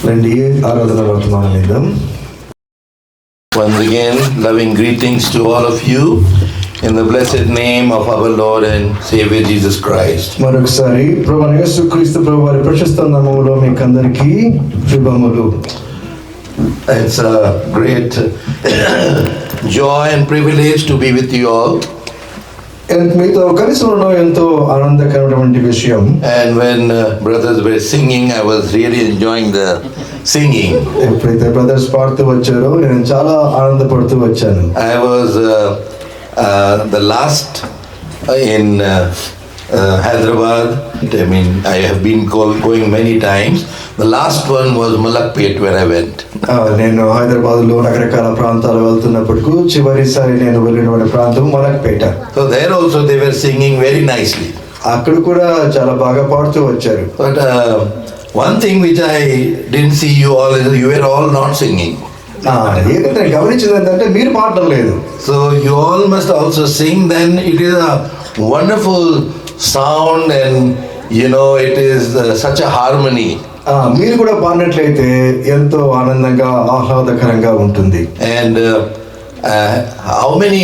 రండి ఆరాధన వర్తమానం విందాం. Once again, loving greetings to all of you in the blessed name of our Lord and Savior Jesus Christ. మరొకసారి ప్రభువైన యేసుక్రీస్తు ప్రభు వారి ప్రశస్త నామములో మీకు అందరికీ శుభములు. It's a great joy and privilege to be with you all. మీతో కలిసి ఉండడం ఎంతో ఆనందకరమైనటువంటి విషయం. And when brothers were singing, I was really enjoying the singing. ఎప్పుడైతే బ్రదర్స్ పాడుతూ వచ్చారో నేను చాలా ఆనందపడుతూ వచ్చాను. I was the last in Hyderabad. I mean, I have been going many times. The last one was Malakpet, where I went. నేను హైదరాబాద్లో రకరకాల ప్రాంతాలు వెళ్తున్నప్పుడు చివరిసారి నేను వెళ్ళిన ప్రాంతం Malakpet. So there also they were singing very nicely. అక్కడ కూడా చాలా బాగా పాడుతూ వచ్చారు. But one thing which I didn't see you all is you were all not singing. ఏంటంటే గమనించింది ఏంటంటే మీరు పాడటం లేదు. So you all must also sing. Then it is a wonderful sound, and you know it is such a harmony. మీరు కూడా పాడినట్లయితే ఎంతో ఆనందంగా ఆహ్లాదకరంగా ఉంటుంది. And how many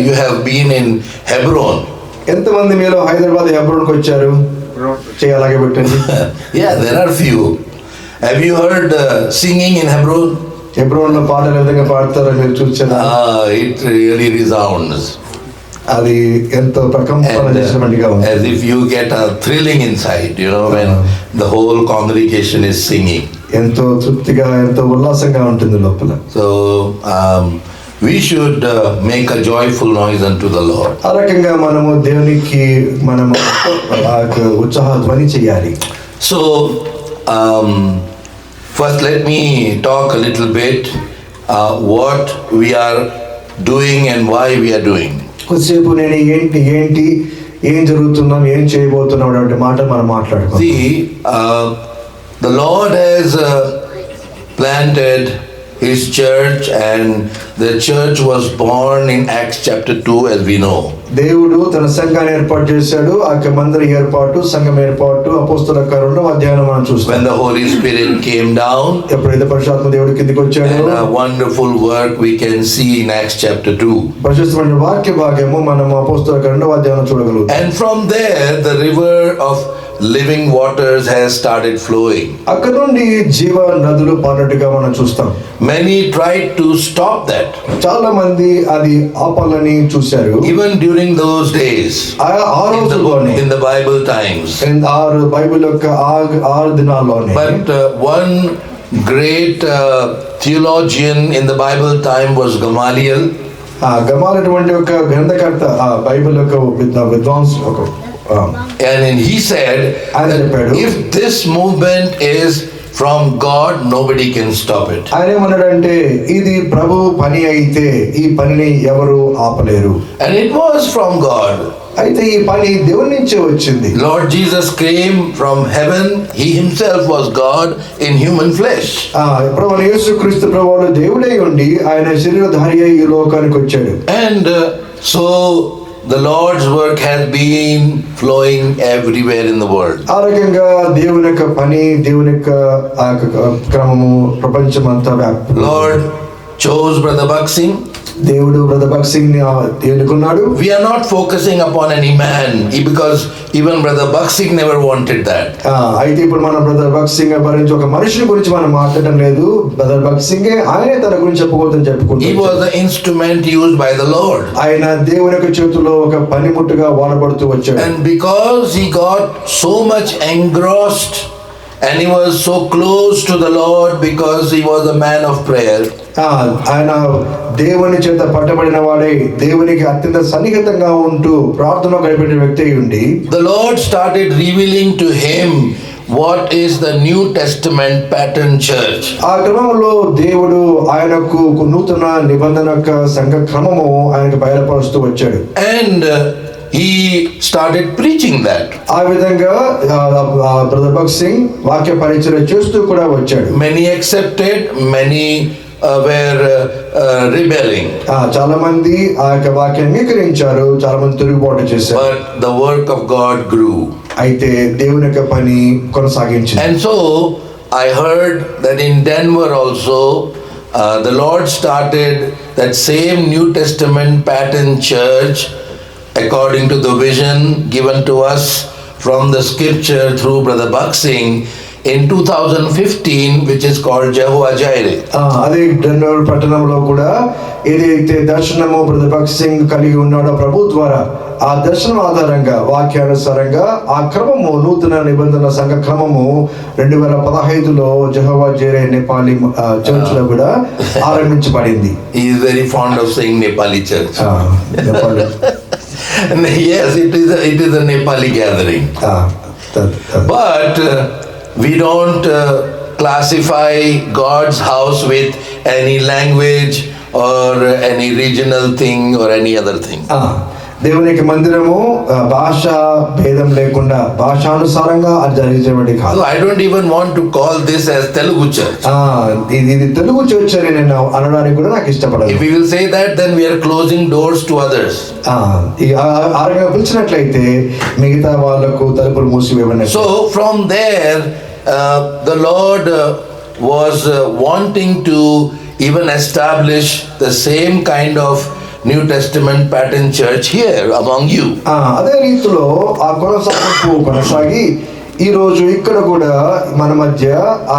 you have been in Hebron? ఎంతమంది మీరు హైదరాబాద్ హెబ్రోన్కి వచ్చారు? అలాగే పెట్టండి. Yeah, there are few. Have you heard singing in Hebron? హెబ్రోన్లో పాటలు ఏ విధంగా పాడతారో మీరు చూసారా? It really resounds. అది ఎంతో ప్రకంపన చేసినట్టుగా ఉంది. As if you get a thrilling inside, you know, when the whole congregation is singing. ఎంతో తృప్తిగా ఎంతో ఉల్లాసంగా ఉంటుంది లోపల. So we should make a joyful noise unto the Lord. ఆ రకంగా మనము దేవునికి మనము ఉత్సాహ ధ్వని చేయాలి. So first let me talk a little bit what we are doing and why we are doing. కొద్దిసేపు నేను ఏం జరుగుతున్నాం ఏం చేయబోతున్నాం అనే మాట మనం మాట్లాడుకుందాం. See, the Lord has planted His church, and the church was born in Acts chapter 2, as we know. దేవుడు తన సంఘాన్ని ఏర్పాటు చేశాడు. ఆ మందిర ఏర్పాటు, సంఘం ఏర్పాటు అపోస్తలుల కార్యములు అధ్యాయం మనం చూస్తాం. When the Holy Spirit came down, ఎప్పుడైతే పరిశుద్ధాత్మ దేవుడు కిందికి వచ్చాడు, and a wonderful work we can see in Acts chapter 2. పరిశుద్ధమైన వాక్య భాగము మనం అపోస్తలుల కార్యములు అధ్యాయం చూడగలుగుతాం. And from there the river of living waters has started flowing. అక్కడ నుండి జీవ నదులు పారినట్టుగా మనం చూస్తాం. Many tried to stop that. చాలా మంది అది ఆపాలని చూశారు. Even during those days, in the Bible times. Bible యొక్క ఆరు దినాల్లోనే. But one great theologian in the Bible time was Gamaliel. గమాలటువంటి ఒక గ్రంథకర్త బైబిల్ యొక్క విద్వాంస్ ఒక. And he said that if this movement is from God, nobody can stop it. ఆయన ఏమన్నాడంటే ఇది ప్రభు పని అయితే ఈ పనిని ఎవరు ఆపలేరు. And it was from God. అయితే ఈ పని దేవుని నుంచే వచ్చింది. Lord Jesus came from heaven. He himself was God in human flesh. ప్రభువైన యేసుక్రీస్తు ప్రభువు దేవుడై ఉండి ఆయన శరీరధారి అయి ఈ లోకానికి వచ్చాడు. And so the Lord's work has been flowing everywhere in the world. ఆ రకంగా దేవుని యొక్క పని దేవుని యొక్క క్రమము ప్రపంచమంతా వ్యాప్తి. Lord chose Brother Bhakt Singh. దేవుడు బ్రదర్ భగత్ సింగ్ ని ఎన్నుకున్నాడు. We are not focusing upon any man, because even Brother Bhakt Singh never wanted that. అయితే ఇప్పుడు మనం బ్రదర్ భగత్ సింగ్ గురించి ఒక మనిషి గురించి మనం మాట్లాడడం లేదు. బ్రదర్ భగత్ సింగ్ ఆయనే తన గురించి చెప్పుకోవద్దని చెప్పుకుంటాడు. He was the instrument used by the Lord. ఆయన దేవుని యొక్క చేతిలో ఒక పనిముట్టుగా వాడబడుతూ వచ్చాడు. And because he got so much engrossed and he was so close to the Lord, because he was a man of prayer. ఆయన దేవుని చేత పట్టబడిన వాడే దేవునికి అత్యంత సన్నిహితంగా ఉంటూ ప్రార్థన గడిపే వ్యక్తి అయి ఉండి, the Lord started revealing to him what is the New Testament pattern church. ఆ క్రమంలో దేవుడు ఆయనకు నూతన నిబంధన యొక్క సంఘ క్రమము ఆయనకు బయలుపరుస్తూ వచ్చాడు. And he started preaching that. ఆ విధంగా బ్రదర్ భగత్ సింగ్ వాక్య పరిచయం చేస్తూ కూడా వచ్చాడు. Many accepted, many were rebelling. చాలా మంది ఆ యొక్క వాక్యాన్ని అంగీకరించారు, చాలా మంది తిరుగుబాటు చేశారు. But the work of God grew. అయితే దేవుని యొక్క పని కొనసాగించింది. And so I heard that in Denver also, the Lord started that same New Testament pattern church according to the vision given to us from the scripture through Brother Buck Singh in 2015, which is called Jehovah Jireh. అదే Denver పట్టణంలో కూడా ఏదైతే దర్శనము brother Bhagat Singh కలిగి ఉన్నాడో ప్రభు ద్వారా ఆ దర్శనం ఆధారంగా వాక్యానుసారంగా ఆ క్రమము నూతన నిబంధన సంఘ క్రమము 2015లో జెహోవా జైరే నేపాలి చర్చ్ లో కూడా ఆరంభించబడింది. He is very fond of saying Nepali church. Nepali. Yes, it is a Nepali gathering. But we don't classify God's house with any language or any regional thing or any other thing. దేవునికి మందిరము భాష భేదం లేకుండా భాషానుసారంగా అది జరిగించబడి కాదు. So I don't even want to call this as Telugu church. ఇది Telugu church అని నేను అనడానికి కూడా నాకు ఇష్టపడదు. If we will say that, then we are closing doors to others. ఆ రకంగా పిలిచినట్లయితే మిగతా వాళ్ళకు తలుపులు మూసివేయబడినట్టు. So from there the Lord was wanting to even establish the same kind of New Testament pattern church here among you. అదే రీతిలో ఆ కొనసాగి ఈ రోజు ఇక్కడ కూడా మన మధ్య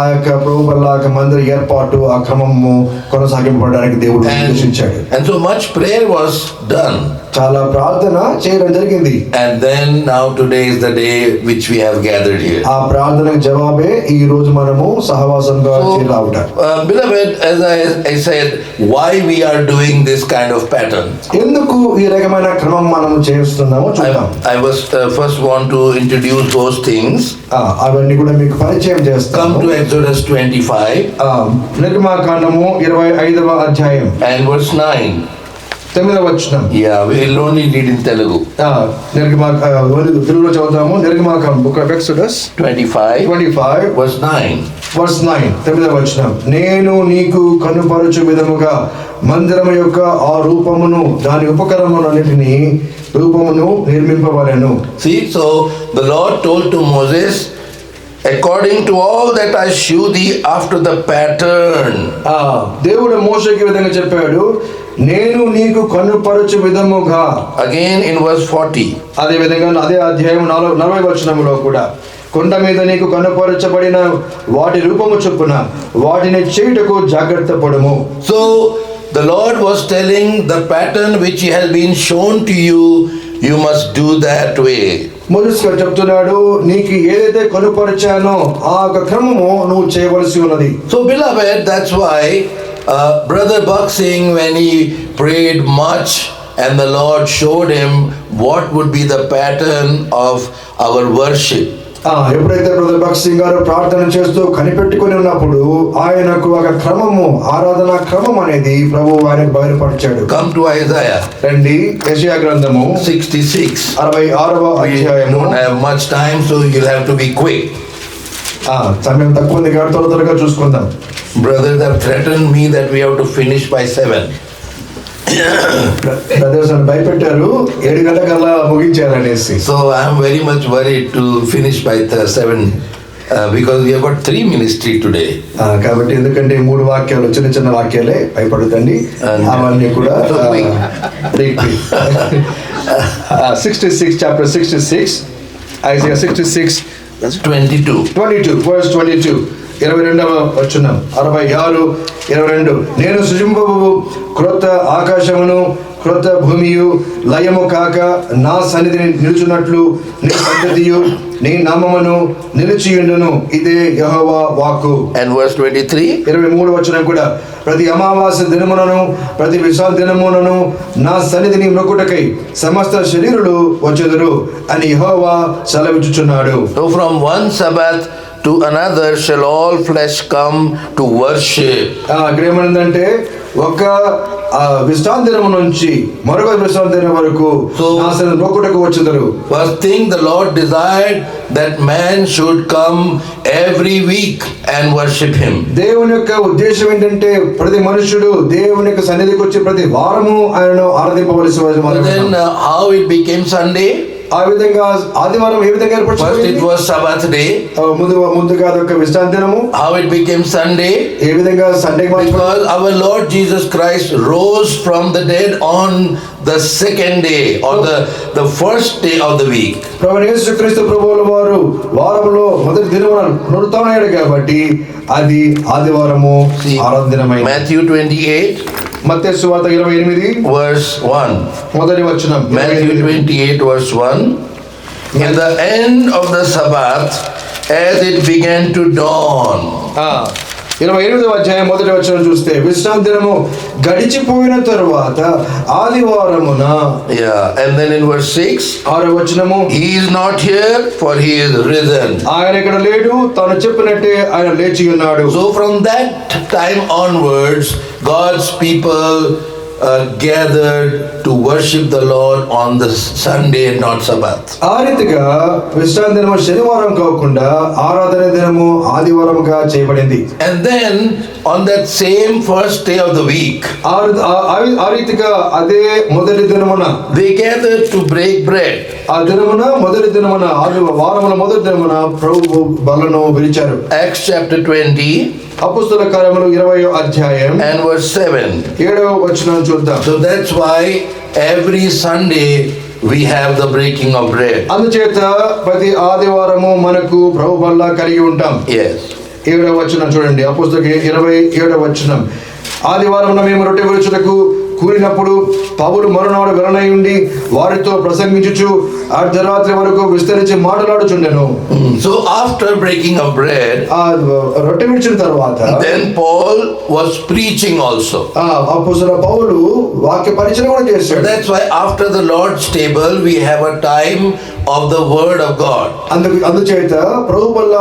ఆ యొక్క ప్రభు వల్ల మందిర ఏర్పాటు ఆ క్రమము కొనసాగింపడానికి దేవుడు ఉద్దేశించాడు. And so much prayer was done. చాలా ప్రార్థన చేయడం జరిగింది. And then now today is the day which we have gathered here. ఆ ప్రార్థనకు జవాబే ఈ రోజు మనము సహవాసంగా చేరావుట. Beloved, as I said, why we are doing this kind of pattern? ఎందుకు ఈ రకమైన క్రమం మనము చేస్తున్నామో చూద్దాం. I was first want to introduce those things. అవన్నీ కూడా మీకు పరిచయం చేస్తాను. Come to Exodus 25. నిర్గమాకాండము 25వ అధ్యాయం and verse 9. 9వ వచనం. Yeah, we will only read in Telugu. తెలుగులో చదువుతాము. నిర్గమాకాండం book of exodus 25 verse 9. verse 9 9వ వచనం. నేను నీకు కనుపరచు విధముగా మందిరము యొక్క ఆ రూపమును దాని ఉపకరణములన్నిటిని రూపమును నిర్మింపవలెను. See, so the Lord told to Moses, according to all that I shew thee after the pattern. దేవుడు మోషేకి విధంగా చెప్పాడు, నేను నీకు కనుపరచు విధముగా. Again in verse 40. అదే విధంగా అదే అధ్యాయం 40వ వచనంలో కూడా కొండ మీద నీకు కనుపరచబడిన వాటి రూపము చొప్పున వాటిని చేయుటకు జాగ్రత్త పడుము. So the Lord was telling the pattern which he has been shown to you, you must do that way. Moses గారు చెప్తున్నాడు, నీకు ఏదైతే కనుపరిచానో ఆ క్రమము నువ్వు చేయవలసి ఉన్నది. So beloved, that's why Brother Buck Singh, when he prayed much and the Lord showed him what would be the pattern of our worship. ఎప్పుడైతే బ్రదర్ భగత్ సింగ్ గారు ప్రార్థన చేస్తూ కనిపెట్టుకుని ఉన్నప్పుడు ఆయనకు ఒక క్రమము ఆరాధన క్రమం అనేది ప్రభు ఆయనకు బయలుపరిచాడు. Come to Isaiah. రండి యెషయా గ్రంథము 66. 66వ అధ్యాయము. We don't have much time, so you'll have to be quick. సమయం తక్కువ ఉంది కాబట్టి త్వరగా చూసుకుందాం. Brothers have threatened me that we have to finish by 7. Brothers అని భయపెట్టారు 7 గంటలకల్లా ముగించాలనేసి. So I am very much worried to finish by 7 because we have got 3 ministry today. కాబట్టి ఎందుకంటే 3 వాక్యాలు చిన్న వాక్యాలే, భయపడతండి. అవన్నీ కూడా 66 chapter 66 Isaiah 66 22 verse 22 22వ వచనం 66:22. నేను సృజింపబు క్రొత్త ఆకాశమును క్రొత్త భూమియు లయము కాక నా సన్నిధిని నిలుచున్నట్లు నీ పద్ధతియు నీ నామమును నిలిచియుండును, ఇదే యెహోవా వాక్కు. And verse 23 23వ వచనం కూడా, ప్రతి అమావాస్య దినమునను ప్రతి విశ్రాంతి దినమునను నా సన్నిధిని మొక్కుటకై సమస్త శరీరులు వచ్చెదరు అని యెహోవా సెలవిచ్చుచున్నాడు. So from one Sabbath to another shall all flesh come to worship. అక్కడ ఏమనుందంటే ఒక విశ్రాంతి దినము నుంచి మరొక విశ్రాంతి దినం వరకు నా సన్నిధిని మొక్కుటకు వచ్చెదరు. First thing, the Lord desired that man should come every week and worship him. దేవుని యొక్క ఉద్దేశం ఏంటంటే ప్రతి మనుషుడు దేవుని యొక్క సన్నిధికి వచ్చి ప్రతి వారము ఆయనను ఆరాధింపవలసి. Then how it became Sunday? ఆ విధంగా ఆదివారం ఏ విధంగా First it ఏర్పరచబడింది? was Sabbath day. ముందుగా అదొక విశ్రాంతి దినము. How it became Sunday? ఏ విధంగా Sunday Because our Lord Jesus Christ rose from the dead on the second day or the first day of the week. ప్రభువైన యేసుక్రీస్తు ప్రభువుల వారు వారంలో మొదటి దినమున పునరుత్థానమయ్యాడు కాబట్టి అది ఆదివారము ఆరాధన దినమైంది. Matthew 28 మత్తయి సువార్త 28 verse 1. మొదటి వచనం. Matthew 28 verse 1. In the end of the Sabbath, as it began to dawn. 28వ అధ్యాయం మొదటి వచనం చూస్తే విశ్రాంతి దినము గడిచిపోయిన తరువాత ఆదివారమున. Yeah, and then in verse 6, 6వ వచనము, he is not here for he is risen. ఆయన ఇక్కడ లేడు, తాను చెప్పినట్టే ఆయన లేచి ఉన్నాడు. So from that time onwards, God's people gathered to worship the Lord on the Sunday and not Sabbath. ఆ రీతిగా విశ్రాంతి దినము శనివారం కాకుండా ఆరాధన దినము ఆదివారముగా చేయబడింది. And then on that same first day of the week, ఆ రీతిగా అదే మొదటి దినమున they gathered to break bread. ఆ దినమున మొదటి దినమున వారముల మొదటి దినమున ప్రభువు బలను విరిచారు. Acts chapter 20 అపోస్తల కార్యములు 20వ అధ్యాయం and verse 7. 7వ వచనం చూద్దాం. So that's why every Sunday we have the breaking of bread. అందుచేత ప్రతి ఆదివారము మనకు ప్రభు బల్ల కలిగి ఉంటాం. Yes. 7వ వచనం చూడండి. అపోస్తల 27వ వచనం. ఆదివారమున మేము రొట్టె విరుచుటకు కూడినప్పుడు పౌలు మరునాడు వెలనై ఉండి వారితో ప్రసంగించుచు అర్ధరాత్రి వరకు విస్తరించి మాట్లాడుచుండెను. So after breaking of bread, ఆ రొట్టె విడిచిన తర్వాత then Paul was preaching also. అపోస్తలుడైన పౌలు వాక్య పరిచయం కూడా So చేశాడు. that's why after the Lord's table we have a time of the word of God. అందుచేత ప్రభు వల్ల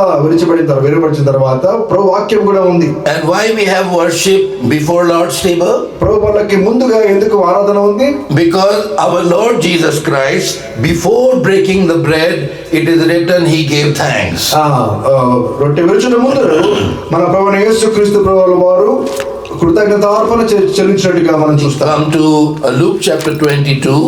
వెలువడిన తర్వాత ప్రభు వాక్యం కూడా ఉంది. And why we have worship before Lord's table? ప్రభు వల్లకి ముందుగా ఎందుకు ఆరాధన ఉంది? Because our Lord Jesus Christ, before breaking the bread, it is written he gave thanks. రొట్టె విరుచుట ముందు మన ప్రభువైన యేసుక్రీస్తు ప్రభువుల వారు కృతజ్ఞతార్పణ చెల్లించినట్టుగా మనం చూస్తాం. Come to Luke chapter 22.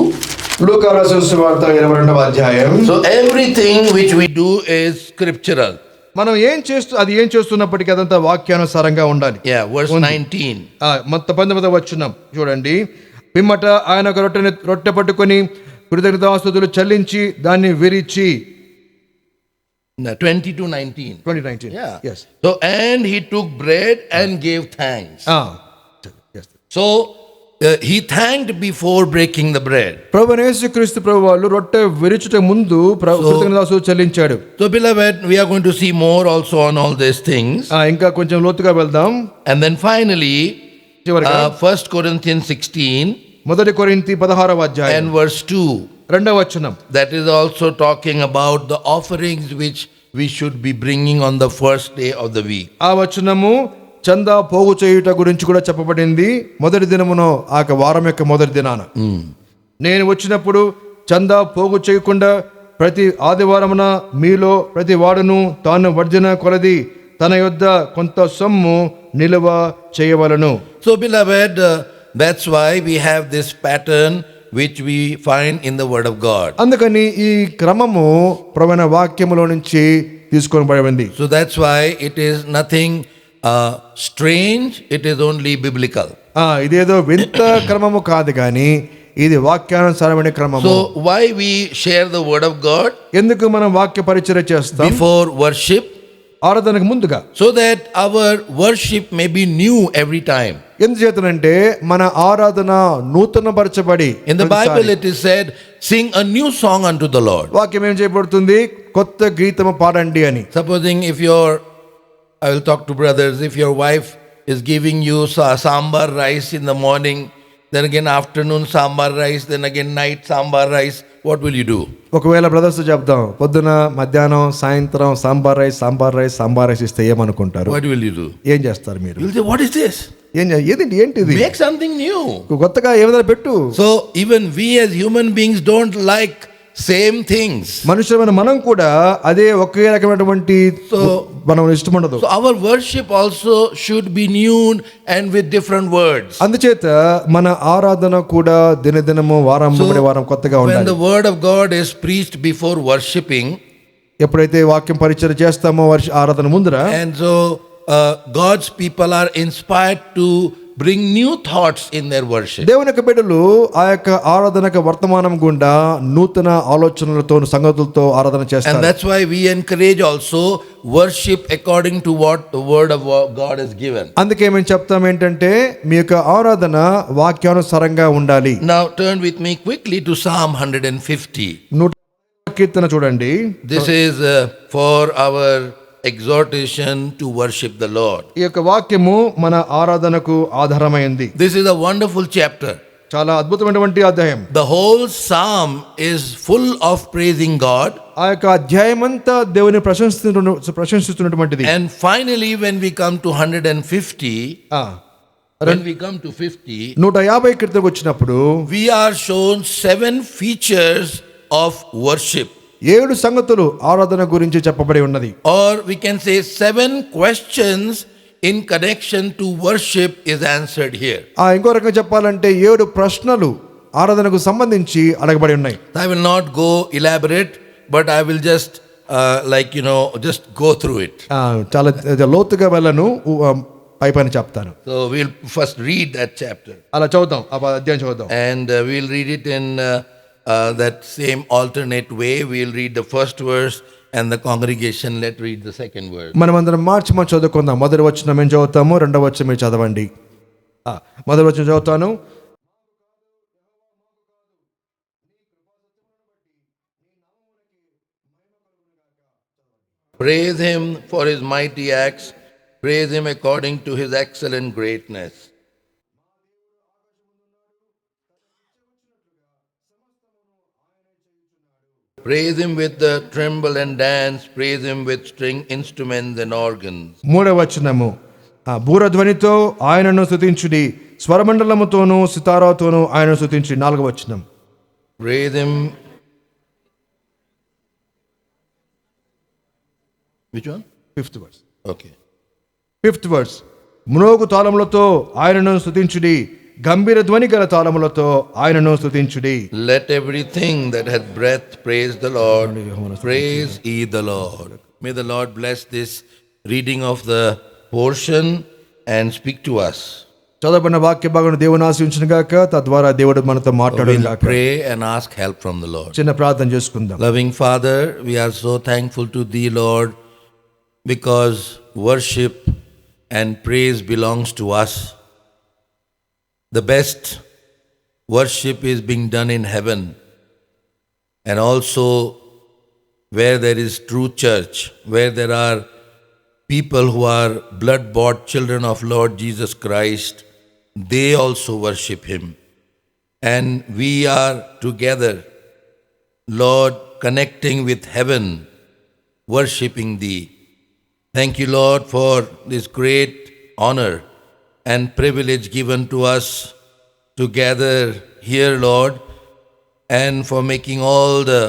లూకా రాసిన సువార్త 22వ అధ్యాయం. So everything which we do is scriptural. మనం ఏం చేస్తున్నప్పటికీ అదంతా వాక్యానుసారంగా ఉండాలి. Yeah, verse 19. మొత్తం 19వ వచనం చూడండి. పిమ్మట ఆయన ఒక రొట్టె పట్టుకొని కృతజ్ఞతాస్తుతులు చెల్లించి దాన్ని విరిచి. 20 to 19. 2019. Yeah. Yes. So and he took bread and gave thanks. Yes. So he thanked before breaking the bread. ప్రభువైన యేసుక్రీస్తు ప్రభువు వాళ్ళు రొట్టె విరుచుట ముందు కృతజ్ఞతాస్తుతులు చెల్లించాడు. So beloved, we are going to see more also on all these things. ఇంకా కొంచెం లోతుగా వెళ్దాం. And then finally 1 Corinthians 16 మొదటి కొరింథీ 16వ అధ్యాయం and verse 2. 2వ వచనం. That is also talking about the offerings which we should be bringing on the first day of the week. ఆ వచనము చందా పోగు చేయుట గురించి కూడా చెప్పబడింది. మొదటి దినమును ఆ వారం యొక్క మొదటి దినాన నేను వచ్చినప్పుడు చందా పోగు చేయకుండా ప్రతి ఆదివారమున మీలో ప్రతి వాడును తాను వర్జన కొలది తన యొద్ద కొంత సొమ్ము నిలువ చేయవలెను. So beloved, that's why we have this pattern which we find in the word of God. అందుకని ఈ క్రమము ప్రభువైన వాక్యములో నుంచి తీసుకొనబడింది. So that's why it is nothing strange, it is only biblical. ఇదేదో వింత క్రమము కాదు కానీ ఇది వాక్యానుసారమైన క్రమము. So why we share the word of God? ఎందుకు మనం వాక్య పరిచర్య చేస్తాం? Before worship, ఆరాధనకు ముందుగా. so that our worship may be new every time. ఎందుచేతనంటే మన ఆరాధన నూతనపరచబడి. In the Bible it is said, sing a new song unto the Lord. వాక్యం ఏం చేయబడుతుంది? కొత్త గీతము పాడండి అని. Supposing I will talk to brothers, if your wife is giving you sambar rice in the morning, then again afternoon sambar rice, then again night sambar rice, what will you do? ఒకవేళ brothers చెప్దాం, పొద్దున మధ్యాహ్నం సాయంత్రం sambar rice ఇస్తే ఏమనుకుంటారు? What will you do? ఏం చేస్తారు మీరు? You'll say, what is this? ఏంటిది? Make something new. కొత్తగా ఏమైనా పెట్టు. So even we as human beings don't like same things. మనుషులమైన మనం కూడా అదే ఒకే రకమైనటువంటి మనం ఇష్టం ఉండదు. So our worship also should be new and with different words. అందుచేత మన ఆరాధన కూడా దినదినము వారం వెంబడి వారం కొత్తగా When ఉండాలి. the word of God is preached before worshiping, ఎప్పుడైతే వాక్యం పరిచయం చేస్తామో ఆరాధన ముందర, and so God's people are inspired to bring new thoughts in their worship. దేవుని యొక్క బిడ్డలు ఆ యొక్క ఆరాధనకు వర్తమానం గుండా నూతన ఆలోచనలతో సంగతులతో ఆరాధన And చేస్తారు. that's why we encourage also worship according to what the word of God is given. అందుకే మేము చెప్తాం ఏంటంటే మీ యొక్క ఆరాధన వాక్యానుసారంగా ఉండాలి. Now turn with me quickly to Psalm 150. 100 కీర్తన చూడండి. This is for our exhortation to worship the Lord. ఈ యొక్క వాక్యము మన ఆరాధనకు ఆధారమైంది. This is a wonderful chapter. చాలా అద్భుతమైనటువంటి అధ్యాయం. The whole psalm is full of praising God. ఆ యొక్క అధ్యాయమంతా దేవుని ప్రశంసిస్తున్నటువంటిది. And finally when we come to 150, when we come to 50, 150 కీర్తనకు వచ్చినప్పుడు we are shown 7 features of worship. 7 సంగతులు ఆరాధన గురించి చెప్పబడి ఉన్నది. Or we can say 7 questions in connection to worship is answered here. ఇంకో రకంగా చెప్పాలంటే 7 ప్రశ్నలు ఆరాధనకు సంబంధించి అడగబడి ఉన్నాయి. I will not go elaborate, but I will just just go through it. చాలా లోతుగా వెళ్ళను, పైపైన చెప్తాను. So we'll first read that chapter. అలా చదువుదాం, ఆ అధ్యాయం చదువుదాం. And we'll read it in that same alternate way. We'll read the first verse and the congregation let read the second verse. మనమందరం మార్చి చదువుకుందాం. మొదటి వచనం మేము చదువుతాము, రెండవ వచనం మీరు చదవండి. మొదటి వచనం చదువుతాను. Praise him for his mighty acts, praise him according to his excellent greatness. Praise him with the tremble and dance, praise him with string instruments and organs. మూడవ వచనము, బూరధ్వనితో ఆయనను స్తుతించుడి, స్వరమండలముతోను సితారాతోను ఆయనను స్తుతించుడి. నాలుగవ వచనం, Praise him. Which one? Fifth verse. Okay. Fifth verse, మ్రోగు తాళములతో ఆయనను స్తుతించుడి, గంభీర ధ్వని గల తాళములతో ఆయనను స్తుతించుడి. Let everything that hath breath praise the Lord. Praise ye the Lord. May the Lord bless this reading of the portion and speak to us. చదవబడిన వాక్య భాగం దేవుని ఆశీర్వదించును గాక. తద్వారా దేవుడు మనతో మాట్లాడును We'll గాక. pray and ask help from the Lord. చిన్న ప్రార్థన చేసుకుందాం. Loving Father, we are so thankful to Thee, Lord, because worship and praise belongs to us. The best worship is being done in heaven, and also where there is true church, where there are people who are blood-bought children of Lord Jesus Christ, they also worship Him. And we are together, Lord, connecting with heaven, worshipping Thee. Thank you, Lord, for this great honor and privilege given to us to gather here, Lord, and for making all the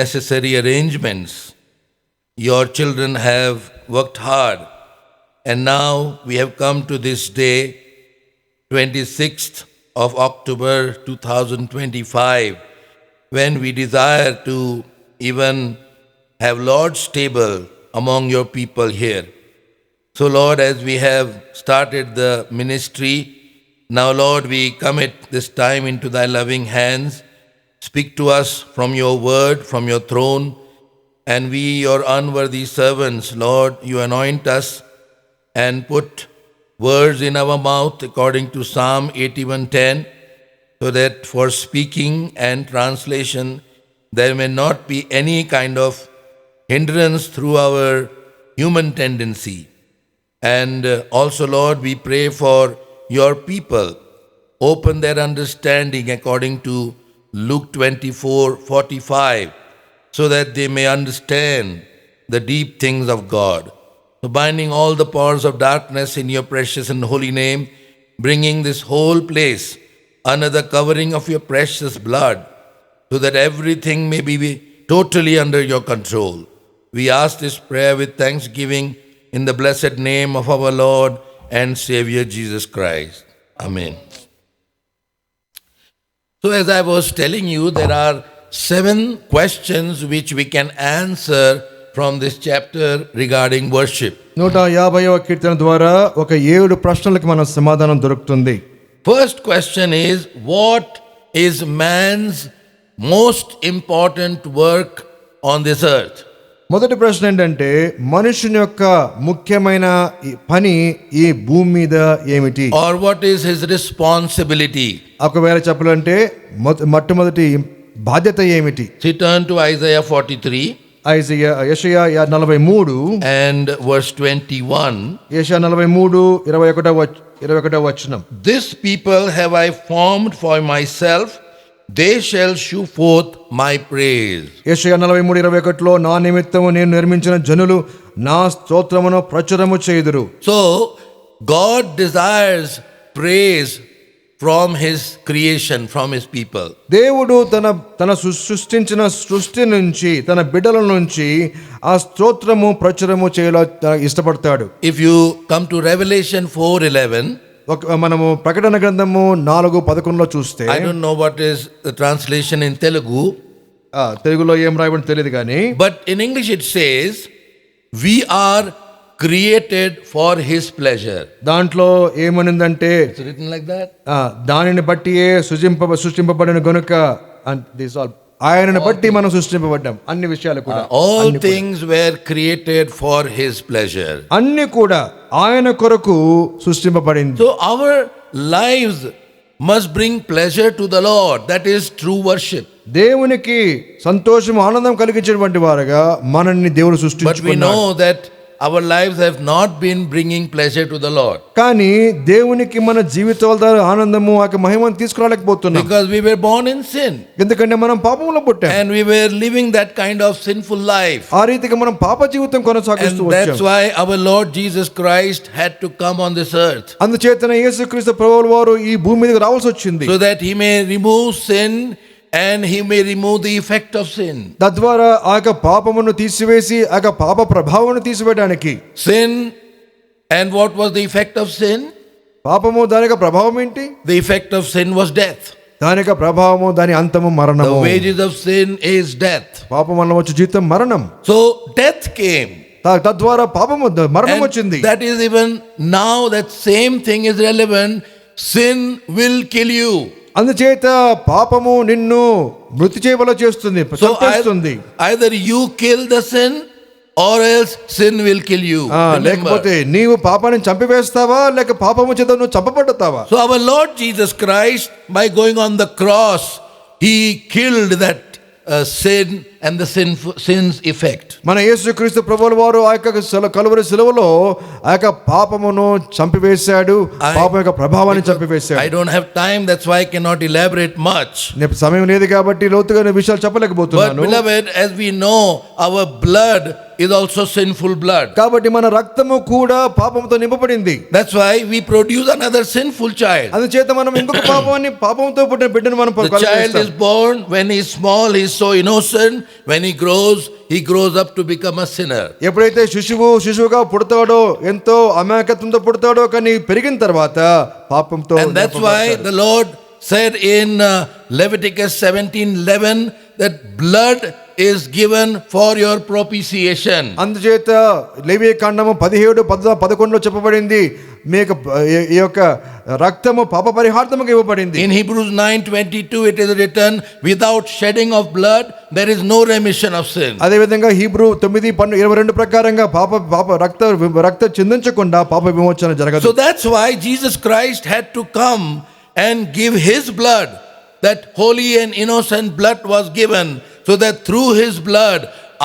necessary arrangements. Your children have worked hard, and now we have come to this day, 26th of October 2025, when we desire to even have Lord's table among your people here. So, Lord, as we have started the ministry, now, Lord, we commit this time into Thy loving hands. Speak to us from your word, from your throne, and we, your unworthy servants, Lord, you anoint us and put words in our mouth according to Psalm 81:10, so that for speaking and translation there may not be any kind of hindrance through our human tendency. And also, Lord, we pray for your people. Open their understanding according to Luke 24:45, so that they may understand the deep things of God. So binding all the powers of darkness in your precious and holy name, bringing this whole place under the covering of your precious blood, so that everything may be totally under your control. We ask this prayer with thanksgiving in the blessed name of our Lord and Savior Jesus Christ. Amen. So as I was telling you, there are 7 questions which we can answer from this chapter regarding worship. 150వ కీర్తన ద్వారా ఒక 7 ప్రశ్నలకు మన సమాధానం దొరుకుతుంది. First question is, what is man's most important work on this earth? మొదటి ప్రశ్న ఏంటంటే మనుషుని యొక్క ముఖ్యమైన పని ఈ భూమి మీద ఏమిటి? Or what is his responsibility? ఒకవేళ చెప్పాలంటే మొట్టమొదటి బాధ్యత ఏమిటి? So turn to Isaiah 43 యెషయా 43 and verse 21. యెషయా 43 21వ వచనం. This people have I formed for myself, they shall shew forth my praise. యెషయా 43:21లో నా నిమిత్తము నేను నిర్మించిన జనులు నా స్తోత్రమును ప్రచురము చేయుదురు. So God desires praise from his creation, from his people. దేవుడు తన సృష్టించిన సృష్టి నుంచి తన బిడ్డల నుంచి ఆ స్తోత్రము ప్రచురము చేయాల ఇష్టపడతాడు. If you come to Revelation 4:11, మనము ప్రకటన గ్రంథము 4:11లో చూస్తే, I don't know what is the translation in Telugu, తెలుగులో ఏం రాయబడి తెలియదు కానీ, but in English it says, we are created for his pleasure. దాంట్లో ఏమనిందంటే, It's written like that. దానిని బట్టియే సృష్టింపబడిన గనుక, ఆయనను బట్టి మనం సృష్టింపబడ్డాం. అన్ని విషయాలు కూడా, all things were created for his pleasure. అన్ని కూడా ఆయన కొరకు సృష్టింపబడింది. So our lives must bring pleasure to the Lord. That is true worship. దేవునికి సంతోషం ఆనందం కలిగించేటువంటి వారుగా మనల్ని దేవుడు But we సృష్టించుకున్నాడు. know that our lives have not been bringing pleasure to the Lord, కానీ దేవునికి మన జీవితాల ద్వారా ఆనందము ఆ మహిమను తీసుకురాలేకపోతున్నాం. because we were born in sin ఎందుకంటే మనం పాపంలో పుట్టాం. and we were living that kind of sinful life. ఆ రీతిగా మనం పాప జీవితం కొనసాగిస్తూ And that's వచ్చాం. why our Lord Jesus Christ had to come on this earth, అందుచేతన యేసుక్రీస్తు ప్రభువు వారు ఈ భూమి మీదకి రావాల్సి వచ్చింది. so that he may remove sin and he may remove the effect of sin. తద్వారా ఆ పాపమును తీసివేసి ఆ పాప ప్రభావాన్ని తీసివేయడానికి. Sin, and what was the effect of sin? పాపము దాని యొక్క ప్రభావం ఏంటి? The effect of sin was death. దాని యొక్క ప్రభావము, దాని అంతము The మరణము. wages of sin is death. పాపం వల్ల వచ్చే జీతం మరణం. So death came. తద్వారా పాపము మరణం And వచ్చింది. that is even now that same thing is relevant. Sin will kill you. అందుచేత పాపము నిన్ను మృతి చేయవల చేస్తుంది, చంపేస్తుంది. Either you kill the sin or else sin will kill you. లేకపోతే నీవు పాపాన్ని చంపివేస్తావా, లేక పాపము చేత నువ్వు చంపబడతావా. So our Lord Jesus Christ, by going on the cross, he killed that sin and the sin's effect. మన యేసుక్రీస్తు ప్రభువుల వారు ఆ యొక్క కలువరి శిలువలో ఆ యొక్క పాపమును చంపివేశాడు, పాపం యొక్క ప్రభావాన్ని చంపివేశాడు. I don't have time, that's why I cannot elaborate much. నేను సమయం లేదు కాబట్టి లోతుగా విషయాలు చెప్పలేకపోతున్నాను. But beloved, as we know, our blood is also sinful blood. కాబట్టి మన రక్తము కూడా పాపంతో నింపబడింది. That's why we produce another sinful child. అందుచేత మనం ఇంకొక పాపంతో పుట్టిన బిడ్డను మనం The child is born, when he is small, he is so innocent. When he grows up to become a sinner. ఎప్పుడైతే శిశువుగా పుడతాడో, ఎంతో అమాయకత్వంతో పుడతాడో, కానీ పెరిగిన తర్వాత పాపంతో. And that's why the Lord said in Leviticus 17:11 that blood is given for your propitiation. అందుచేత లేవియ కాండము 17:11లో చెప్పబడింది, మీకు ఈ యొక్క రక్తము పాప పరిహార్థముగా ఇవ్వబడింది. In Hebrews 9:22 it is written, without shedding of blood there is no remission of sin. అదే విధంగా హీబ్రూ 9:22 ప్రకారంగా పాప రక్త చిందించకుండా పాప విమోచన జరగదు. So that's why Jesus Christ had to come and give his blood. That holy and innocent blood was given, so that through his blood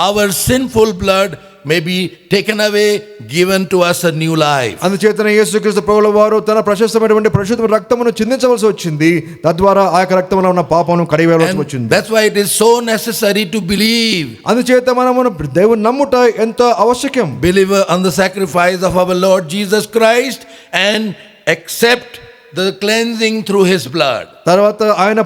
our sinful blood may be taken away, given to us a new life. అందుచేతన యేసుక్రీస్తు ప్రభువుల వారు తన ప్రశస్తమైనటువంటి పరిశుద్ధ రక్తమును చిందించవలసి వచ్చింది. తద్వారా ఆ యొక్క రక్తంలో ఉన్న పాపమును కడిగివేయవలసి వచ్చింది. That's why it is so necessary to believe. అందుచేత మనము దేవుని నమ్ముట ఎంతో ఆవశ్యకం. Believe on the sacrifice of our Lord Jesus Christ and accept the cleansing through his blood. తర్వాత ఆయన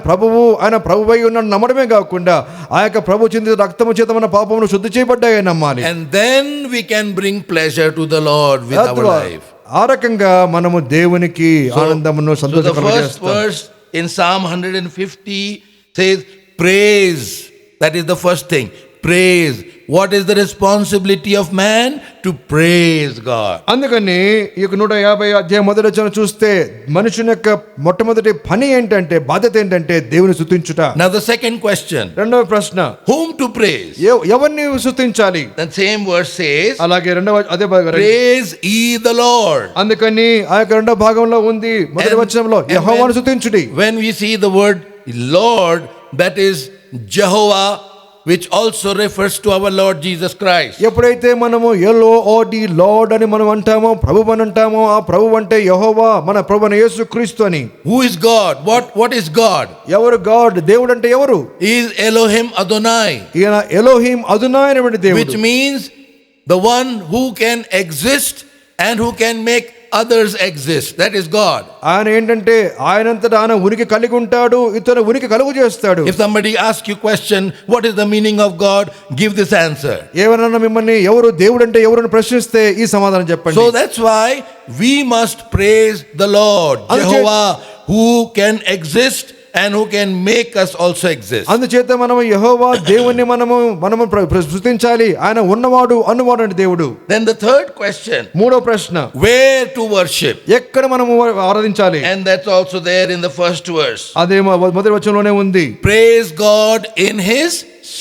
ప్రభువై ఉన్నాడు నమ్మడమే కాకుండా ఆ యొక్క ప్రభు చిందిన రక్తము చేత మన పాపమును శుద్ధి చేయబడ్డాయని నమ్మాలి. And then we can bring pleasure to the Lord with our life. ఆ రకంగా మనము దేవునికి ఆనందమును So the first verse in Psalm 150 says praise. That is the first thing. Praise. What is the responsibility of man? To praise God. అందుకని ఈ 150 అధ్యాయం మొదటి వచనం చూస్తే మనుషుని యొక్క మొట్టమొదటి పని ఏంటంటే, బాధ్యత ఏంటంటే దేవుని స్తుతించుట. Now the second question. రెండవ ప్రశ్న, whom to praise? ఎవరిని స్తుతించాలి? The same verse says, అలాగే అదే praise ye the Lord. అందుకని ఆ యొక్క రెండవ భాగంలో ఉంది మొదటి వచనంలో యెహోవాను స్తుతించుడి. When we see the word Lord, that is Jehovah, which also refers to our Lord Jesus Christ. ఎప్పుడైతే మనము LORD లార్డ్ అని మనం అంటామో, ప్రభువు అని అంటామో, ఆ ప్రభువు అంటే యెహోవా, మన ప్రభువైన యేసుక్రీస్తు అని. Who is God? What is God? ఎవరు గాడ్? దేవుడు అంటే ఎవరు? He is Elohim Adonai. ఈయన ఎలోహిం అదోనాయ్ అనేటువంటి దేవుడు. Which means the one who can exist and who can make others exist. That is God. ఆయన ఏంటంటే ఆయనంతటా ఆయన ఉనికి కలిగి ఉంటాడు, ఇతర ఉనికి కలుగు చేస్తాడు. If somebody asks you question, what is the meaning of God? Give this answer. ఏవరన్నా మిమ్మల్ని ఎవరు దేవుడు అంటే ఎవరని ప్రశ్నిస్తే ఈ సమాధానం చెప్పండి. So that's why we must praise the Lord, Jehovah, who can exist and who can make us also exist. అందుచేత మనము యెహోవా దేవుణ్ణి మనము స్తుతించాలి. ఆయన ఉన్నవాడు అనువాడు అంటే దేవుడు. Then the third question, మూడో ప్రశ్న, where to worship? ఎక్కడ మనము ఆరాధించాలి? And that's also there in the first verse. అదే మొదటి వచనంలోనే ఉంది. Praise God in his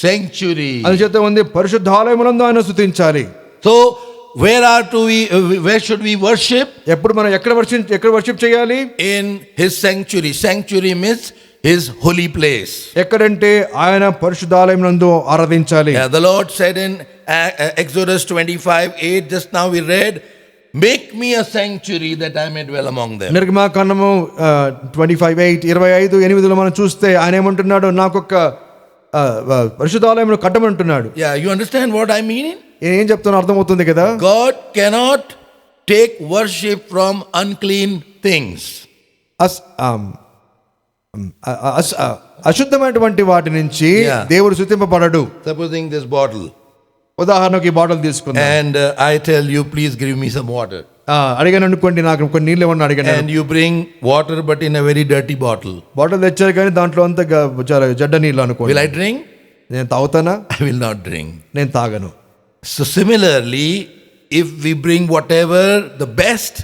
sanctuary. అందుచేత ఉంది పరిశుద్ధాలయమునందు ఆయన స్తుతించాలి. So where should we worship? ఎప్పుడు మనం ఎక్కడ వర్షిప్ చేయాలి? In his sanctuary. Sanctuary means his holy place. ఎక్కడంటే ఆయన పరిశుద్ధాలయమునందు ఆరాధించాలి. Yeah, the Lord said in Exodus 25:8, just now we read, make me a sanctuary that I may dwell among them. నిర్గమాకాండము 25:8 మనం చూస్తే ఆయన ఏమంటున్నాడు, నాకు ఒక పరిశుద్ధాలయమును కట్టమంటున్నాడు. Yeah, you understand what I mean? ఏం చెప్తానో అర్థమవుతుంది కదా. God cannot take worship from unclean things. అశుద్ధమైనటువంటి వాటి నుంచి దేవుడు స్తుతింపబడడు. Supposing this bottle, ఉదాహరణకి ఈ బాటిల్ తీసుకుందాం, and I tell you, please give me some water. అడిగాను అనుకోండి, నాకు కొన్ని నీళ్ళు ఇవ్వండి అడిగాను. And you bring water but in a very dirty bottle. Bottle తెచ్చారు కానీ దాంట్లో అంతా చాలా చెడ్డ నీళ్ళు అనుకోండి. Will I drink? నేను తాగుతానా? I will not drink. నేను తాగను. So similarly, if we bring whatever the best,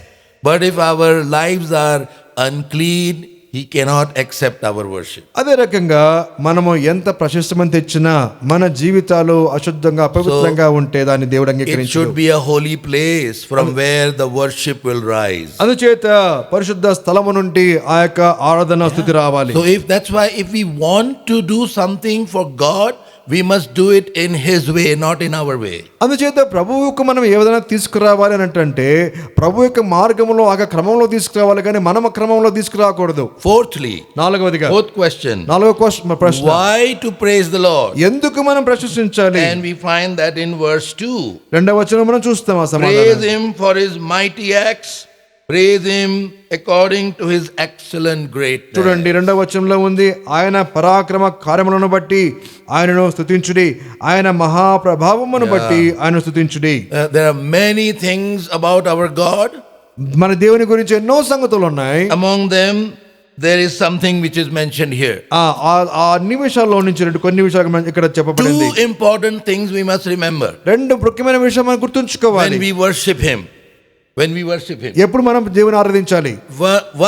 but if our lives are unclean, he cannot accept our worship. అదే రకంగా మనము ఎంత ప్రశస్తమని తెచ్చినా మన జీవితాలు అశుద్ధంగా అపవిత్రంగా ఉంటే దాన్ని దేవుడు అంగీకరించడు. It should be a holy place from where the worship will rise. అందుచేత పరిశుద్ధ స్థలము నుండి ఆ యొక్క ఆరాధన స్తుతి రావాలి. So that's why if we want to do something for God, we must do it in his way, not in our way. అందుచేత ప్రభువుకు మనం ఏ విధంగా తీసుకురావాలి అని అంటే ప్రభు యొక్క మార్గంలో ఆ క్రమంలో తీసుకురావాలి కానీ మనం క్రమంలో తీసుకురాకూడదు. Fourthly, fourth question, ప్రశ్న, why to praise the Lord? ఎందుకు మనం ప్రశంసించాలి? And we find that in verse 2. రెండవ వచనం మనం చూస్తాం ఆ సమాధానం. Praise him for his mighty acts, praise him according to his excellent greatness. చూడండి, రెండవ వచనంలో ఉంది, ఆయన పరాక్రమ కార్యములను బట్టి ఆయనను స్తుతించుడి, ఆయన మహాప్రభావమును బట్టి ఆయన స్తుతించుడి. There are many things about our God. మన దేవుని గురించి ఎన్నో సంగతులు ఉన్నాయి. Among them there is something which is mentioned here. ఆ అన్ని విషయాల్లో నుంచి కొన్ని విషయాలు ఇక్కడ చెప్పబడింది. Two important things we must remember. రెండు ముఖ్యమైన విషయం మనం గుర్తుంచుకోవాలి. When we worship him. ఎప్పుడు మనం దేవుని ఆరాధించాలి?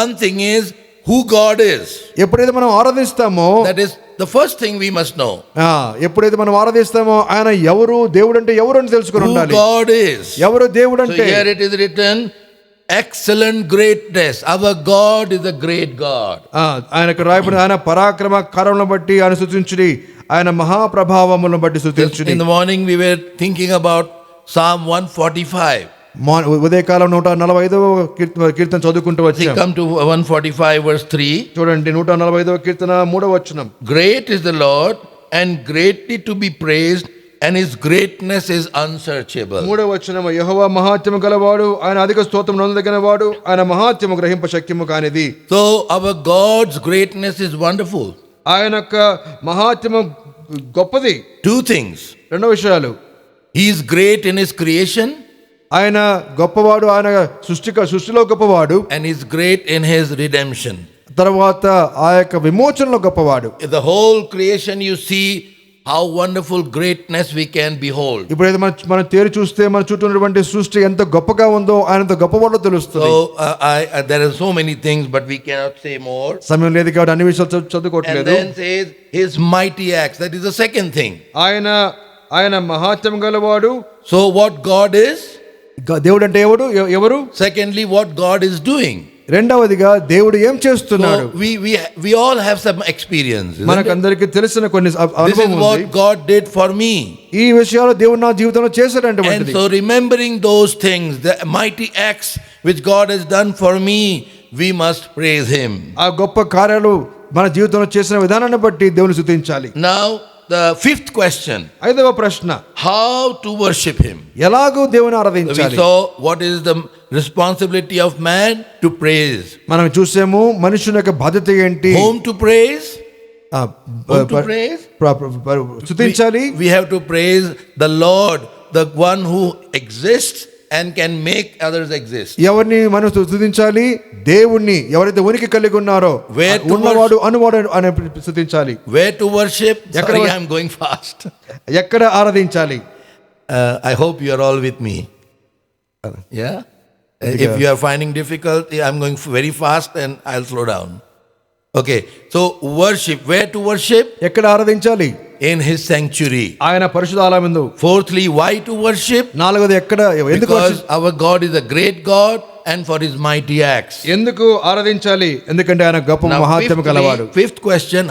One thing is who God is. ఎప్పుడైతే మనం ఆరాధిస్తామో, that is the first thing we must know. ఎప్పుడైతే మనం ఆరాధిస్తామో ఆయన ఎవరు, దేవుడు అంటే ఎవరు అని తెలుసుకొని ఉండాలి. Who God is. ఎవరు దేవుడు అంటే. So here it is written, excellent greatness. Our God is a great God. ఆయనకు రాయబడిన ఆయన పరాక్రమ కార్యములను బట్టి ఆయన స్తుతించుడి, ఆయన మహాప్రభావములను బట్టి స్తుతించుడి. In the morning we were thinking about Psalm 145. ఉదయకాలం 145వ కీర్తన చదువుకుంటూ వచ్చాం. Come to 145 verse 3. చూడండి, 145వ కీర్తన 3వ వచనం. Great is the Lord and greatly to be praised and his greatness is unsearchable. మూడవ వచనము, యెహోవా మహాత్మ్యము గలవాడు, ఆయన అధిక స్తోత్రం నొందదగినవాడు, ఆయన మహాత్మ్యము గ్రహింప శక్యము కానిది. So our God's greatness is wonderful. ఆయన యొక్క మహాత్మ్యము గొప్పది. Two things. రెండు విషయాలు, He is great in his creation ఆయన గొప్పవాడు, ఆయన సృష్టిలో గొప్పవాడు, and he is great in his redemption. తర్వాత ఆ యొక్క విమోచనలో గొప్పవాడు. In the whole creation you see how wonderful greatness we can behold. ఇప్పుడు మనం తేరి చూస్తే మన చుట్టూ ఉన్నటువంటి సృష్టి ఎంత గొప్పగా ఉందో, ఆయనంత గొప్పవాడో తెలుస్తుంది. So there are so many things but we cannot say more. సమయం లేదు కాబట్టి అన్ని విషయాలు చదువుకోవట్లేదు. And then says his mighty acts. That is the second thing. ఆయన మహాత్మ్యం గలవాడు. So what God is? దేవుడు అంటే ఎవరు? Secondly, what God is doing. రెండవదిగా దేవుడు ఏం చేస్తున్నాడు. So we all have some experience. మనకందరికి తెలిసిన కొన్ని This is what God did for me. ఈ విషయాలు దేవుడు నా జీవితంలో చేశాడంటే. And so remembering those things, the mighty acts which God has done for me, we must praise him. ఆ గొప్ప కార్యాలు మన జీవితంలో చేసిన విధానాన్ని బట్టి దేవుని స్తుతించాలి. Now the fifth question, ఐదవ ప్రశ్న, how to worship him. ఎలాగో దేవుని ఆరాధించాలి. So what is the responsibility of man? To praise. మనం చూసాము మనుషుని యొక్క బాధ్యత ఏంటి. Whom to praise? Whom to praise? స్తుతించాలి. We have to praise the Lord, the one who exists and can make others exist. ఎవరిని మనం స్తుతించాలి? దేవుణ్ణి, ఎవరైతే ఉనికి కలిగి ఉన్నారో, ఉన్నవాడు అనువాడు అని స్తుతించాలి. Where to worship? Sorry, I am going fast. ఎక్కడ ఆరాధించాలి? I hope you are all with me. Yeah? If you are finding difficult, I am going very fast and I'll slow down. Okay. So worship. Where to worship? ఎక్కడ ఆరాధించాలి? In his sanctuary. ఆయన పరిశుద్ధ ఆలయమందు. Fourthly, why to worship? నాలుగోది ఎక్కడ, ఎందుకు? Because our God is a great God and for his mighty acts. ఎందుకు ఆరాధించాలి? ఎందుకంటే ఆయన గొప్ప మహాత్మ్యము గలవాడు. Fifth question,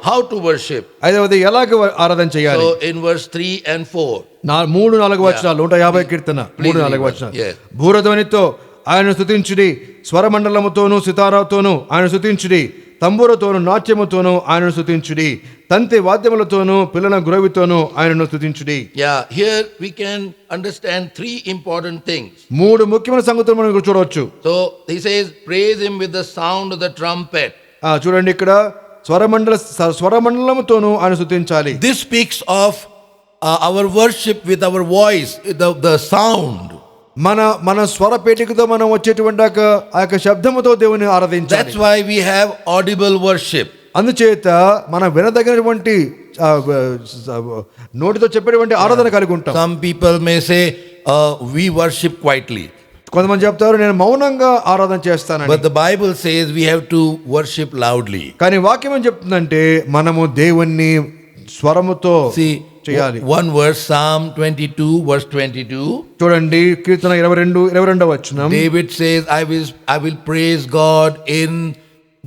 how to worship? ఐదవది ఎలాగ ఆరాధన చేయాలి? So in verse 3 and 4. 3-4 వచనాలు, 150 కీర్తన 3-4 వచనాలు. భూరధ్వనితో ఆయన స్తుతించుడి, స్వరమండలముతోను సితారాతోను ఆయన స్తుతించుడి, తంబూరతోను నాట్యముతోను ఆయనను స్తుతించుడి, తంతి వాద్యములతోను పిల్లల గురవితోను ఆయనను స్తుతించుడి. Yeah, here we can understand three important things. 3 ముఖ్యమైన సంగతులు మనం చూడవచ్చు. So he says praise him with the sound of the trumpet. చూడండి ఇక్కడ స్వరమండలముతోను ఆయన స్తుతించాలి. This speaks of our worship with our voice, the sound. మన స్వరపేటికతో మనం వచ్చేటువంటి ఆ యొక్క శబ్దముతో దేవుని ఆరాధించాలి. That's why we have audible worship. అందుచేత మనం వినదగినటువంటి నోటితో చెప్పేటువంటి ఆరాధన కలిగి ఉంటాం. Some people may say we worship quietly. కొంతమంది చెప్తారు నేను మౌనంగా ఆరాధన చేస్తానని. But the Bible says we have to worship loudly. కానీ వాక్యం ఏం చెప్తుందంటే మనము దేవుణ్ణి స్వరముతో చేయాలి. One verse, Psalm 22 verse 22. చూడండి కీర్తన 22 వచనం. David says I will praise God in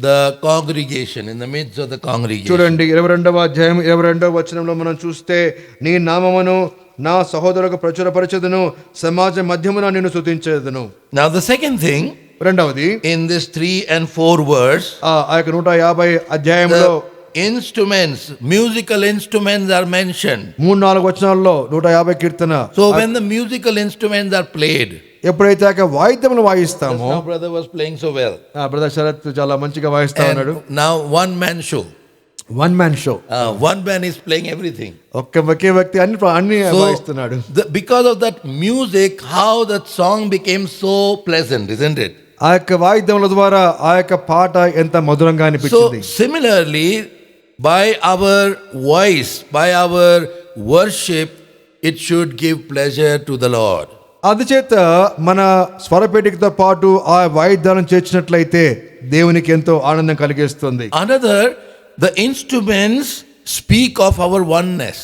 the congregation, in the midst of the congregation. చూడండి 22వ అధ్యాయం 22వ వచనంలో మనం చూస్తే నీ నామమును నా సహోదరులకు ప్రచురపరచెదను, సమాజ మధ్యమున నిన్ను స్తుతించెదను. Now the second thing, రెండవది, in this 3 and 4 verse, ఆ యొక్క 150 అధ్యాయంలో instruments, musical instruments are mentioned. 3-4 వచనాల్లో 150 కీర్తన. So when the musical instruments are played, ఎప్పుడైతే ఆ వాయిద్యములు వాయిస్తామో, now brother was playing so well. Brother Sarath చాలా మంచిగా వాయిస్తా ఉన్నాడు. Now one man show. One man show. One man is playing everything. ఒకే వ్యక్తి అన్ని వాయిస్తున్నాడు. Because of that music, how that song became so pleasant, isn't it? ఆ యొక్క వాయిద్యముల ద్వారా ఆ యొక్క పాట ఎంత మధురంగా అనిపించింది. So similarly, by our voice, by our worship, it should give pleasure to the Lord. అందుచేత మన స్వరపేటికతో పాటు ఆ వాయిద్యాలను చేర్చినట్లయితే దేవునికి ఎంతో ఆనందం కలిగిస్తుంది. Another, the instruments speak of our oneness.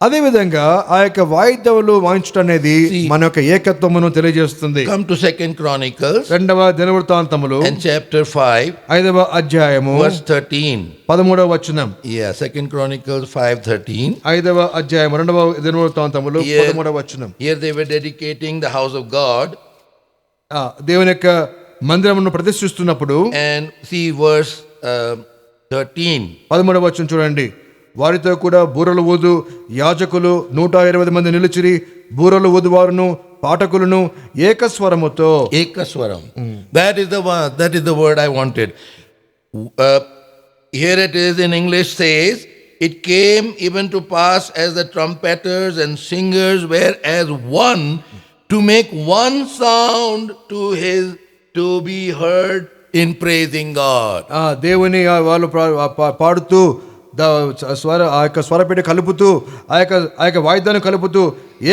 అదే విధంగా ఆ యొక్క వాయిద్యములు వాయించడం అనేది మన యొక్క ఏకత్వమును తెలియజేస్తుంది. Come to 2 Chronicles, 2వ దినవృత్తాంతములు and chapter 5, 5వ అధ్యాయము verse 13. 13వ వచనం. Yeah, 2 Chronicles 5:13. 5వ అధ్యాయం 2వ దినవృత్తాంతములు 13వ వచనం. Here they were dedicating the house of God. దేవుని యొక్క మందిరమును ప్రతిష్ఠిస్తున్నప్పుడు, and see verse 13. 13వ వచనం చూడండి. వారితో కూడా బూరలు ఊదు యాజకులు 120 మంది నిలిచిరి. బూరలు ఊదువారును పాఠకులను ఏకస్వరముతో. Ekaswaram. That is the one. That is the word I wanted. Here it is in English says, it came even to pass as the trumpeters and singers were as one to make one sound to be heard in praising God. దేవుని వాళ్ళు పాడుతూ ఆ యొక్క స్వరపేట కలుపుతూ ఆ యొక్క వాయిద్యాన్ని కలుపుతూ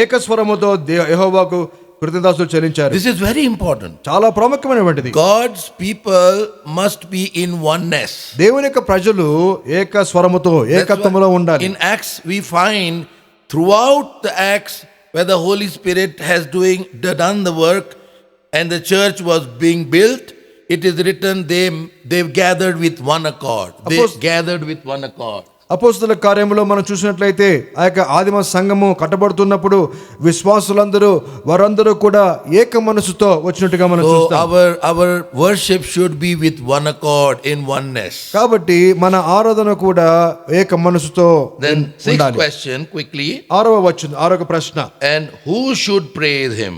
ఏకస్వరముతో యెహోవాకు కృతజ్ఞతాస్తుతులు చెల్లించారు. This is very important. చాలా ప్రాముఖ్యమైనటువంటిది. God's people must be in oneness. దేవుని యొక్క ప్రజలు ఏక స్వరముతో ఏకత్వములో ఉండాలి. In Acts we find throughout the Acts where the Holy Spirit has done the work and the church was being built, it is written they've gathered with one accord. They gathered with one accord. అపోస్తలుల కార్యములో మనం చూసినట్లయితే ఆ యొక్క ఆదిమ సంఘము కట్టబడుతున్నప్పుడు విశ్వాసులందరూ వారందరూ కూడా ఏక మనసుతో వచ్చినట్టుగా మనం చూస్తాం. Our worship should be with one accord in oneness. కాబట్టి మన ఆరాధన కూడా ఏక మనసుతో Then sixth ఉండాలి. question quickly. ఆరవ ప్రశ్న. And who should praise him?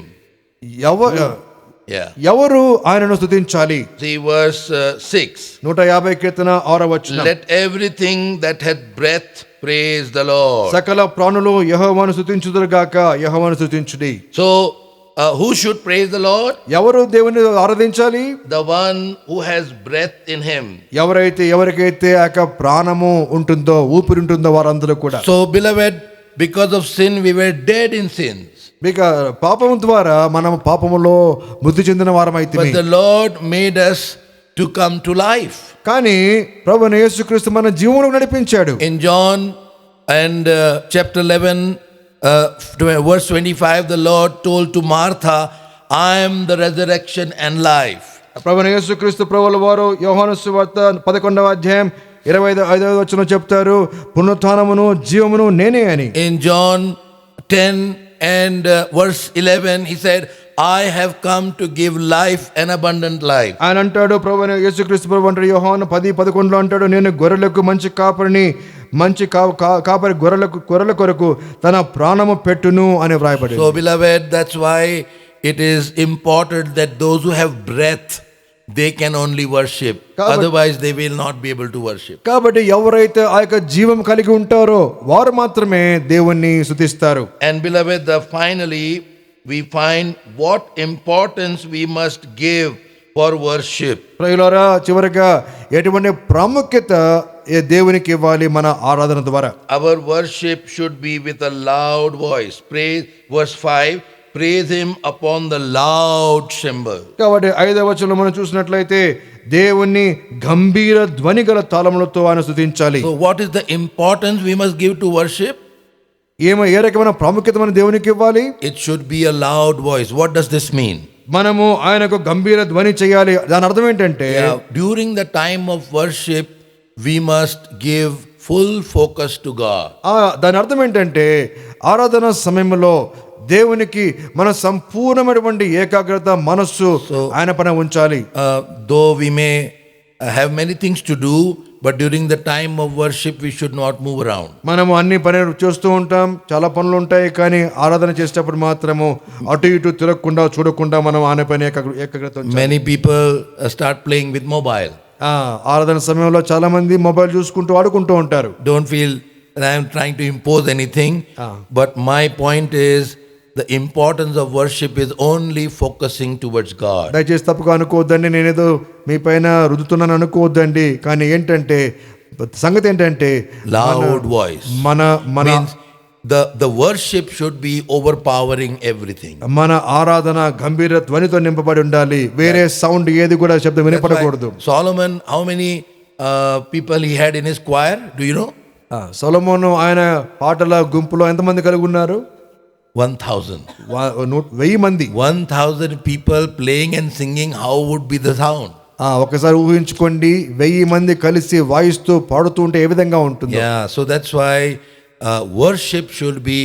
ఎవరు ఆయనను స్తుతించాలి? See verse 6. 150 కీర్తన 6వ వచనం. Let everything that hath breath praise the Lord. సకల ప్రాణులు యెహోవాను స్తుతించుదురు గాక. యెహోవాను స్తుతించుడి. So who should praise the Lord? ఎవరు దేవుని ఆరాధించాలి? The one who has breath in him. ఎవరికైతే ఆ యొక్క ప్రాణము ఉంటుందో, ఊపిరి ఉంటుందో వారందరూ కూడా. So beloved, because of sin we were dead in sins. పాపము ద్వారా మనం పాపములో మృతి చెందిన వారమైతిమి. But the Lord made us to come to life. కానీ ప్రభువైన యేసుక్రీస్తు మన జీవమును నడిపించాడు. In John and chapter 11 verse 25, the Lord told to Martha, I am the resurrection and life. ప్రభువైన యేసుక్రీస్తు ప్రభువుల వారు యోహాను సువార్త 11వ అధ్యాయం 25వ వచనం చెప్తారు, పునరుత్థానమును జీవమును నేనే అని. In John 10 and verse 11 he said, I have come to give life and abundant life. ఆయన అంటాడు, ప్రభువైన యేసుక్రీస్తు ప్రభువు అంటాడు యోహాను 10:11 అంటాడు, నేను గొర్రెలకు మంచి కాపరిని, మంచి కాపరి గొర్రెల కొరకు తన ప్రాణము పెట్టును అని వ్రాయబడింది. So beloved, that's why it is important that those who have breath, they can only worship. Otherwise they will not be able to worship. కాబట్టి ఎవరైతే ఆ యొక్క జీవం కలిగి ఉంటారో వారు మాత్రమే దేవుణ్ణి స్తుతిస్తారు. And beloved, finally we find what importance we must give for worship. ప్రియులారా, చివరగా ఎటువంటి ప్రాముఖ్యత దేవునికి ఇవ్వాలి మన ఆరాధన ద్వారా? Our worship should be with a loud voice. Praise verse 5, praise him upon the loud cymbal. కాబట్టి 5వ వచనంలో మనం చూసినట్లయితే దేవుణ్ణి గంభీర ధ్వని గల తాళములతో ఆయన స్తుతించాలి. So what is the importance we must give to worship? ఏ రకమైన ప్రాముఖ్యత మనం దేవునికి ఇవ్వాలి? It should be a loud voice. What does this mean? మనము ఆయనకు గంభీర ధ్వని చేయాలి. దాని అర్థం ఏంటంటే during the time of worship we must give full focus to God. దాని అర్థం ఏంటంటే ఆరాధన సమయంలో దేవునికి మన సంపూర్ణమైనటువంటి ఏకాగ్రత మనస్సు ఆయన పైన ఉంచాలి. Though we may have many things to do, but during the time of worship we should not move around. మనము అన్ని పనులు చేస్తూ ఉంటాం, చాలా పనులు ఉంటాయి, కానీ ఆరాధన చేసేటప్పుడు మాత్రము అటు ఇటు తిరగకుండా చూడకుండా మనం ఆయన పైన ఏకాగ్రత ఉంచాలి. Many people start playing with mobile. ఆరాధన సమయంలో చాలా మంది మొబైల్ చూసుకుంటూ ఆడుకుంటూ ఉంటారు. Don't feel that I am trying to impose anything, but my point is the importance of worship is only focusing towards God. దయచేసి తప్పుగా అనుకోవద్దండి, నేనేదో మీ పైన రుదుతున్నాను అనుకోవద్దండి, కానీ ఏంటంటే సంగతి ఏంటంటే loud voice means the worship should be overpowering everything. మన ఆరాధన గంభీర ధ్వనితో నింపబడి ఉండాలి. వేరే సౌండ్ ఏది కూడా శబ్దం వినపడకూడదు. Solomon, how many people he had in his choir? Do you know? సొలొమోను ఆయన పాటల గుంపులో ఎంతమంది కలిగి ఉన్నారు? 1,000. 1000 మంది. 1,000 people playing and singing. How would be the sound? ఒకసారి ఊహించుకోండి, 1000 మంది కలిసి వాయిస్తూ పాడుతూ ఉంటే ఏ విధంగా ఉంటుంది? So that's why worship should be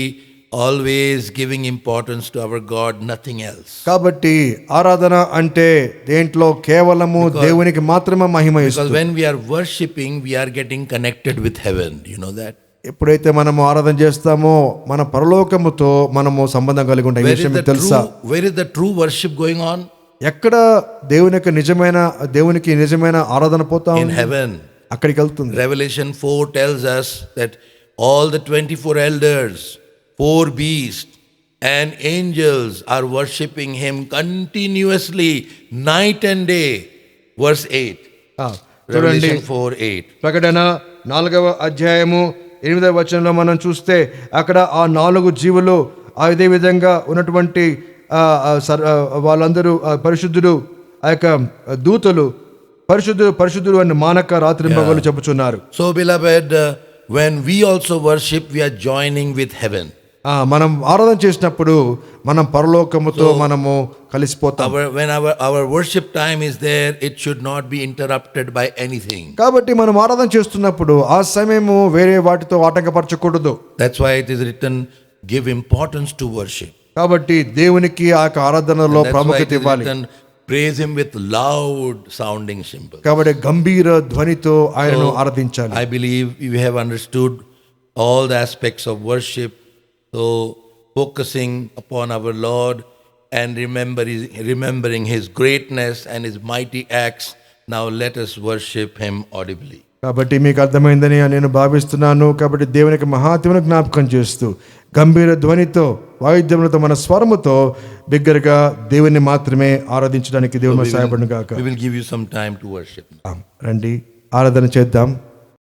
always giving importance to our God, nothing else. కాబట్టి ఆరాధన అంటే దేంట్లో కేవలము దేవునికి మాత్రమే మహిమ ఇస్తుంది. Because when we are worshiping, we are getting connected with heaven. You know that? ఎప్పుడైతే మనము ఆరాధన చేస్తామో మన పరలోకముతో మనము సంబంధం కలిగి ఉంటాం. ఈ విషయం మీకు తెలుసా? Where is the true worship going on? ఎక్కడ దేవునికి నిజమైన ఆరాధన పోతా In ఉంది? heaven. అక్కడికి వెళ్తుంది. Revelation 4 tells us that all the 24 elders, 4 beasts and angels are worshipping him continuously night and day. Verse 8. చూడండి, Revelation 4:8. ప్రకటన 4వ అధ్యాయము 8వ వచనంలో మనం చూస్తే అక్కడ ఆ 4 జీవులు అదే విధంగా ఉన్నటువంటి వాళ్ళందరూ పరిశుద్ధుడు, ఆ యొక్క దూతలు పరిశుద్ధుడు అని మానక రాత్రింబగళ్ళు చెప్పుచున్నారు. So beloved, when we also worship, we are joining with heaven. మనం ఆరాధన చేసినప్పుడు మనం పరలోకముతో మనము కలిసిపోతాం. When our worship time is there, it should not be interrupted by anything. కాబట్టి మనం ఆరాధన చేస్తున్నప్పుడు ఆ సమయము వేరే వాటితో ఆటంకపరచకూడదు. That's why it is written, give importance to worship. కాబట్టి దేవునికి ఆ ఆరాధనలో ప్రాముఖ్యత ఇవ్వాలి. Praise him with loud sounding cymbals. కాబట్టి గంభీర ధ్వనితో ఆయనను ఆరాధించాలి. I believe you have understood all the aspects of worship. So focusing upon our Lord and remembering his greatness and his mighty acts, now let us worship him audibly. కాబట్టి మీకు అర్థమైందని నేను భావిస్తున్నాను. కాబట్టి దేవునికి మహాత్మ్యమును జ్ఞాపకం చేస్తూ గంభీర ధ్వనితో వాయిద్యములతో మన స్వరముతో బిగ్గరగా దేవుని మాత్రమే ఆరాధించడానికి దేవుని సహాయపడును గాక. We will give you some time to worship. రండి ఆరాధన చేద్దాం.